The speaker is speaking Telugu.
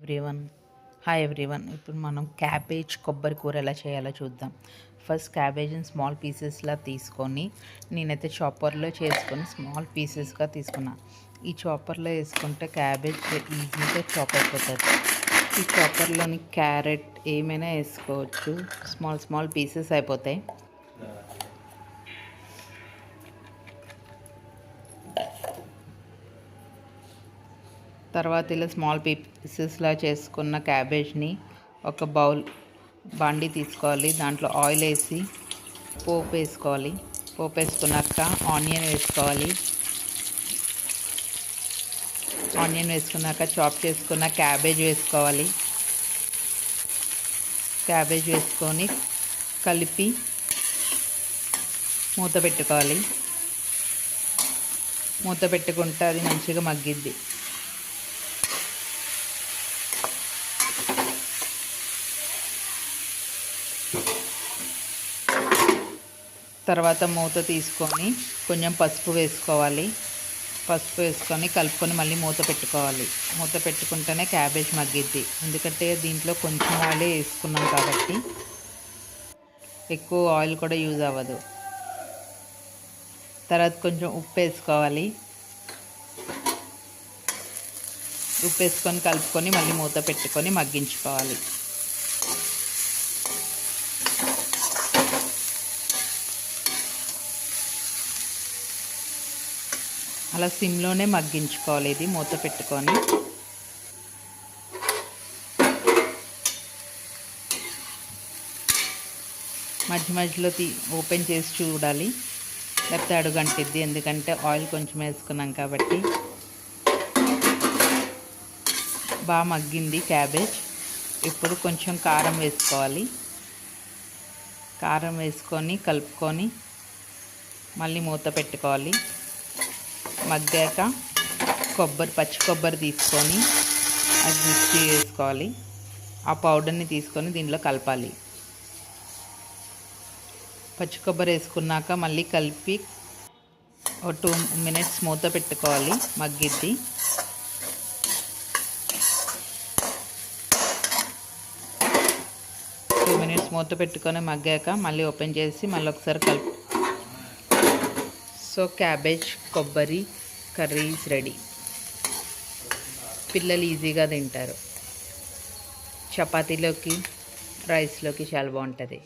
ఎవ్రీవన్ హాయ్ ఎవ్రీవన్ ఇప్పుడు మనం క్యాబేజ్ కొబ్బరి కూర ఎలా చేయాలో చూద్దాం. ఫస్ట్ క్యాబేజ్ని స్మాల్ పీసెస్లా తీసుకొని నేనైతే చాపర్లో చేసుకొని స్మాల్ పీసెస్గా తీసుకున్నా. ఈ చాపర్లో వేసుకుంటే క్యాబేజ్ ఈజీగా చాప్ అయిపోతుంది. ఈ చాపర్లోని క్యారెట్ ఏమైనా వేసుకోవచ్చు, స్మాల్ స్మాల్ పీసెస్ అయిపోతాయి. తర్వాత ఇలా స్మాల్ పీసెస్లా చేసుకున్న క్యాబేజ్ని ఒక బాండి తీసుకోవాలి. దాంట్లో ఆయిల్ వేసి పోపు వేసుకోవాలి. పోపు వేసుకున్నాక ఆనియన్ వేసుకోవాలి. ఆనియన్ వేసుకున్నాక చాప్ చేసుకున్న క్యాబేజ్ వేసుకోవాలి. క్యాబేజ్ వేసుకొని కలిపి మూత పెట్టుకోవాలి. మూత పెట్టుకుంటే అది మంచిగా మగ్గిద్ది. తర్వాత మూత తీసుకొని కొంచెం పసుపు వేసుకోవాలి. పసుపు వేసుకొని కలుపుకొని మళ్ళీ మూత పెట్టుకోవాలి. మూత పెట్టుకుంటేనే క్యాబేజ్ మగ్గిద్ది. ఎందుకంటే దీంట్లో కొంచెం ఆయిలే వేసుకున్నాం కాబట్టి ఎక్కువ ఆయిల్ కూడా యూజ్ అవ్వదు. తర్వాత కొంచెం ఉప్పు వేసుకోవాలి. ఉప్పు వేసుకొని కలుపుకొని మళ్ళీ మూత పెట్టుకొని మగ్గించుకోవాలి. అలా సిమ్లోనే మగ్గించుకోవాలి. ఇది మూత పెట్టుకొని మధ్య మధ్యలో ఓపెన్ చేసి చూడాలి, లేకపోతే అడుగంటిద్ది. ఎందుకంటే ఆయిల్ కొంచెం వేసుకున్నాం కాబట్టి. బాగా మగ్గింది క్యాబేజ్. ఇప్పుడు కొంచెం కారం వేసుకోవాలి. కారం వేసుకొని కలుపుకొని మళ్ళీ మూత పెట్టుకోవాలి. మగ్గాక పచ్చి కొబ్బరి తీసుకొని అది మిక్సీ వేసుకోవాలి. ఆ పౌడర్ని తీసుకొని దీనిలో కలపాలి. పచ్చి కొబ్బరి వేసుకున్నాక మళ్ళీ కలిపి ఒక 2 minutes మూత పెట్టుకోవాలి. మగ్గిద్ది. మూత పెట్టుకొని మగ్గాక మళ్ళీ ఓపెన్ చేసి మళ్ళీ ఒకసారి కలుపు. సో క్యాబేజ్ కొబ్బరి కర్రీ ఈజ్ రెడీ. పిల్లలు ఈజీగా తింటారు. చపాతీలోకి రైస్లోకి చాలా బాగుంటుంది.